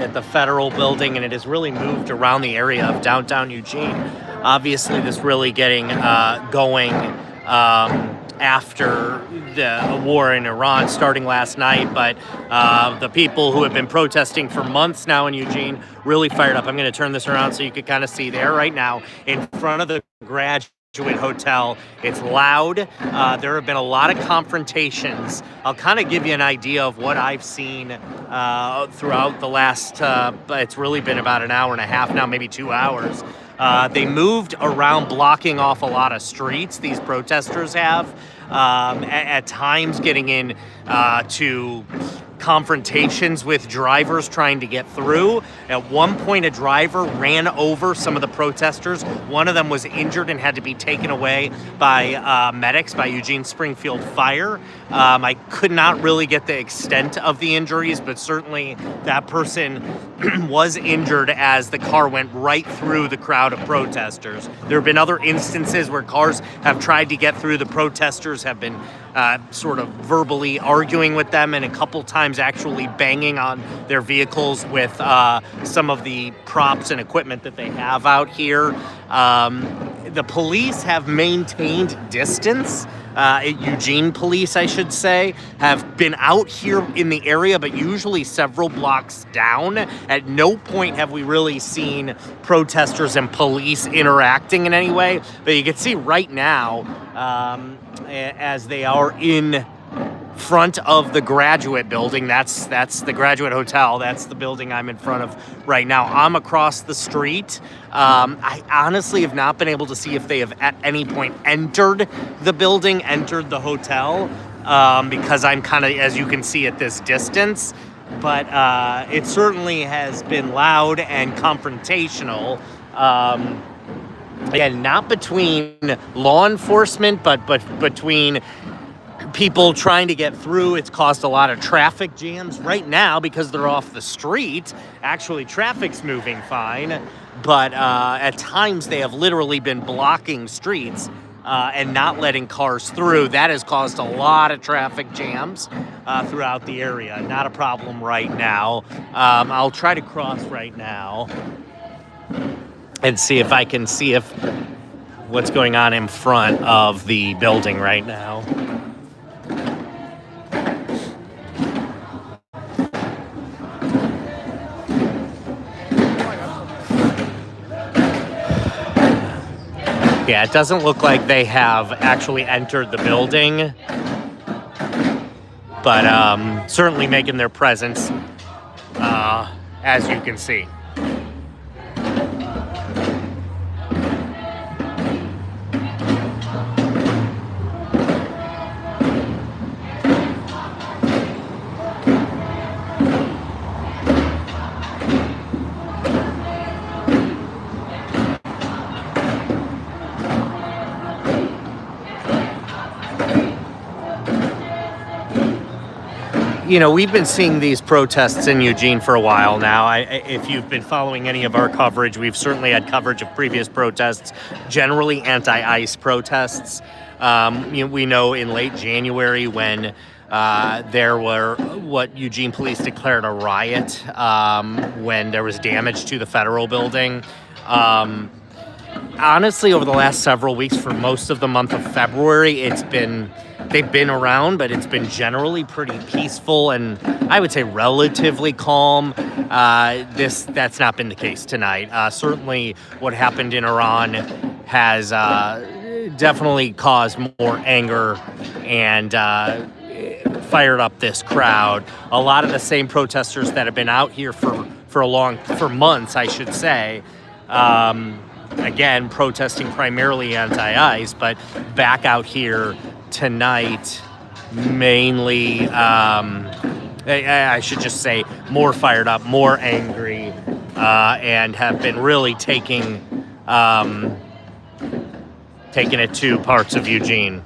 at the federal building, and it has really moved around the area of downtown Eugene. Obviously, this really getting going after the war in Iran starting last night, but the people who have been protesting for months now in Eugene really fired up. I'm going to turn this around so you can kind of see there right now in front of the Graduate Hotel. It's loud. There have been a lot of confrontations. I'll kind of give you an idea of what I've seen throughout the last, it's really been about an hour and a half now, maybe 2 hours. They moved around, blocking off a lot of streets, these protesters have, at times getting in to confrontations with drivers trying to get through. At one point, a driver ran over some of the protesters. One of them was injured and had to be taken away by medics, by Eugene Springfield Fire. I could not really get the extent of the injuries, but certainly that person was injured as the car went right through the crowd of protesters. There have been other instances where cars have tried to get through. The protesters have been sort of verbally arguing with them, and a couple times actually banging on their vehicles with some of the props and equipment that they have out here. The police have maintained distance. Eugene police, I should say, have been out here in the area, but usually several blocks down. At no point have we really seen protesters and police interacting in any way. But you can see right now, as they are in front of the Graduate building, that's the Graduate Hotel. That's the building I'm in front of right now. I'm across the street. I honestly have not been able to see if they have at any point entered the building, entered the hotel, because I'm kind of, as you can see, at this distance. But it certainly has been loud and confrontational. Again, not between law enforcement, but between people trying to get through. It's caused a lot of traffic jams right now because they're off the street. Actually, traffic's moving fine, but at times they have literally been blocking streets and not letting cars through. That has caused a lot of traffic jams throughout the area. Not a problem right now. I'll try to cross right now and see if I can see if what's going on in front of the building right now. Yeah, it doesn't look like they have actually entered the building, but certainly making their presence, as you can see. You know, we've been seeing these protests in Eugene for a while now. If you've been following any of our coverage, we've certainly had coverage of previous protests, generally anti-ICE protests. We know in late January when there were what Eugene police declared a riot when there was damage to the federal building. Honestly, over the last several weeks, for most of the month of February, they've been around, but it's been generally pretty peaceful and I would say relatively calm. That's not been the case tonight. Certainly what happened in Iran has definitely caused more anger and fired up this crowd. A lot of the same protesters that have been out here for months, I should say, again, protesting primarily anti-ICE, but back out here tonight, mainly, I should just say, more fired up, more angry, and have been really taking it to parts of Eugene.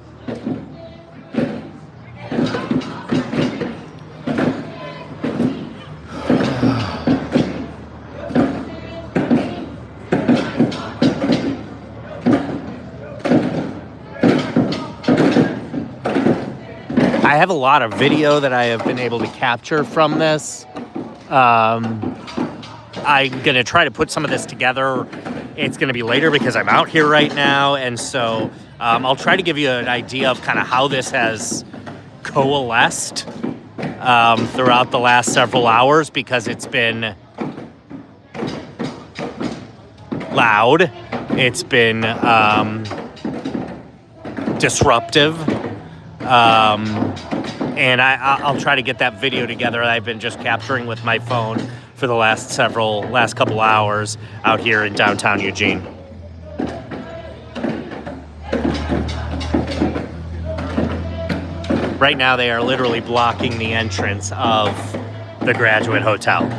I have a lot of video that I have been able to capture from this. I'm going to try to put some of this together. It's going to be later because I'm out here right now. And so I'll try to give you an idea of kind of how this has coalesced throughout the last several hours, because it's been loud. It's been disruptive. And I'll try to get that video together that I've been just capturing with my phone for the last couple hours out here in downtown Eugene. Right now they are literally blocking the entrance of the Graduate Hotel.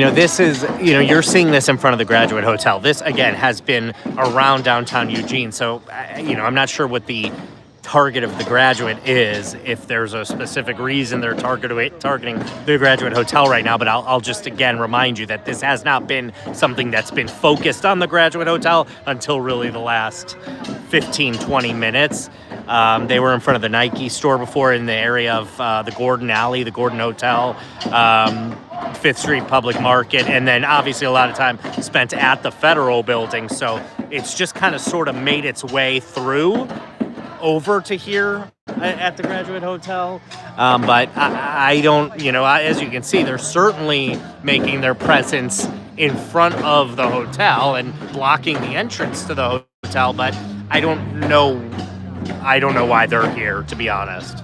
This is, you're seeing this in front of the Graduate Hotel. This, again, has been around downtown Eugene. So, I'm not sure what the target of the Graduate is, if there's a specific reason they're targeting the Graduate Hotel right now. But I'll just, again, remind you that this has not been something that's been focused on the Graduate Hotel until really the last 15, 20 minutes. They were in front of the Nike store before, in the area of the Gordon Alley, the Gordon Hotel, 5th Street Public Market, and then obviously a lot of time spent at the Federal Building. So it's just kind of sort of made its way through over to here at the Graduate Hotel. But I don't, as you can see, they're certainly making their presence in front of the hotel and blocking the entrance to the hotel. But I don't know why they're here, to be honest.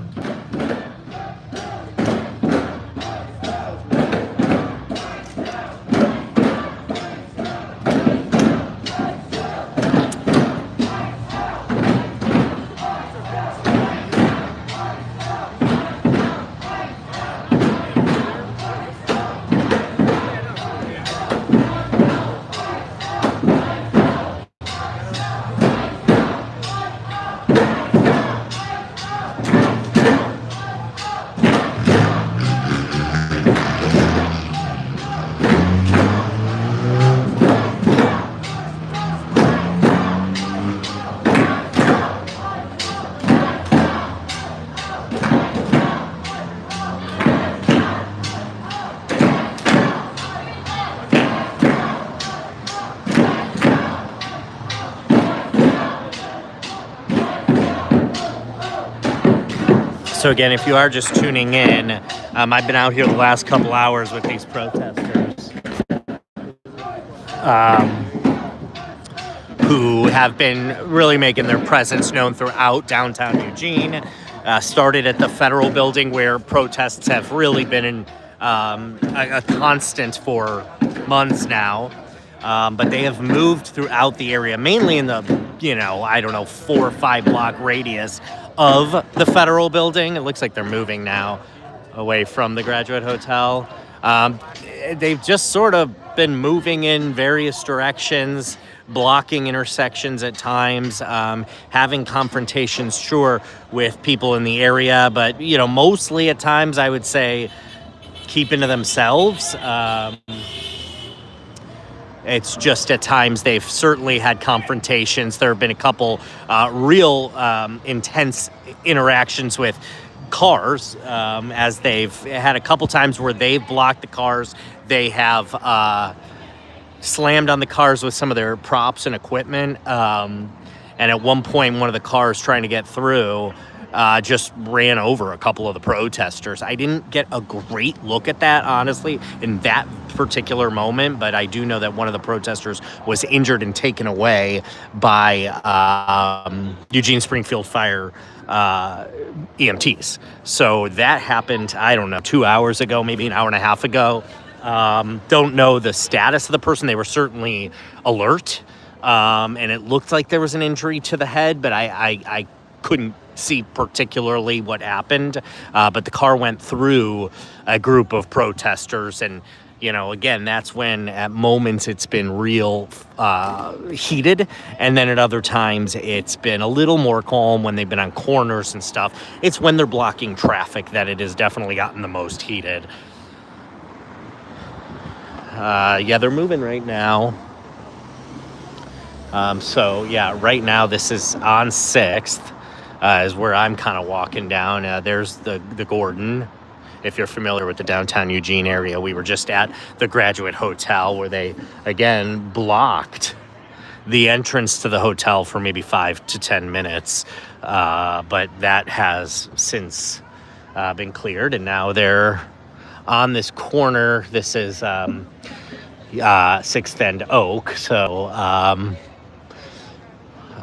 So again, if you are just tuning in, I've been out here the last couple hours with these protesters who have been really making their presence known throughout downtown Eugene. Started at the Federal Building, where protests have really been a constant for months now. But they have moved throughout the area, mainly in the, 4 or 5 block radius of the Federal Building. It looks like they're moving now away from the Graduate Hotel. They've just sort of been moving in various directions, blocking intersections at times, having confrontations, sure, with people in the area, but, mostly at times I would say keeping to themselves. It's just at times they've certainly had confrontations. There have been a couple real intense interactions with cars, as they've had a couple times where they've blocked the cars. They have slammed on the cars with some of their props and equipment. And at one point, one of the cars trying to get through just ran over a couple of the protesters. I didn't get a great look at that, honestly, in that particular moment, but I do know that one of the protesters was injured and taken away by Eugene Springfield Fire EMTs. So that happened, 2 hours ago, maybe an hour and a half ago. Don't know the status of the person. They were certainly alert. and it looked like there was an injury to the head, but I couldn't see particularly what happened. But the car went through a group of protesters, and again, that's when at moments it's been real heated, and then at other times it's been a little more calm when they've been on corners and stuff. It's when they're blocking traffic that it has definitely gotten the most heated. Yeah, they're moving right now. So yeah, right now this is on 6th, is where I'm kind of walking down. There's the Gordon. If you're familiar with the downtown Eugene area, we were just at the Graduate Hotel where they, again, blocked the entrance to the hotel for maybe 5 to 10 minutes. But that has since been cleared, and now they're on this corner. This is 6th and Oak. So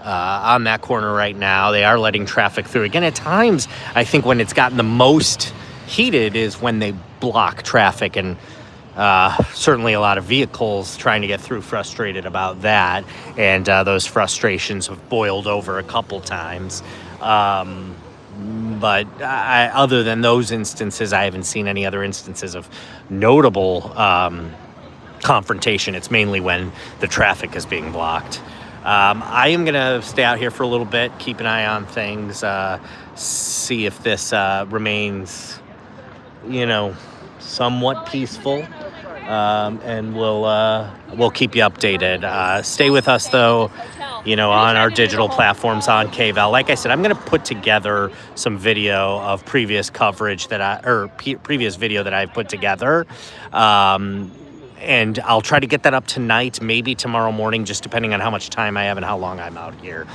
on that corner right now, they are letting traffic through. Again, at times, I think when it's gotten the most heated is when they block traffic, and certainly a lot of vehicles trying to get through, frustrated about that, and those frustrations have boiled over a couple times. But other than those instances, I haven't seen any other instances of notable confrontation. It's mainly when the traffic is being blocked. I am going to stay out here for a little bit, keep an eye on things, see if this remains somewhat peaceful, and we'll keep you updated. Stay with us though, on our digital platforms on KVAL. Like I said, I'm going to put together some video of previous coverage previous video that I've put together, and I'll try to get that up tonight, maybe tomorrow morning, just depending on how much time I have and how long I'm out here.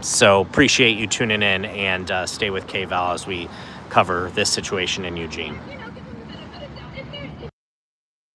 So appreciate you tuning in, and stay with KVAL as we cover this situation in Eugene.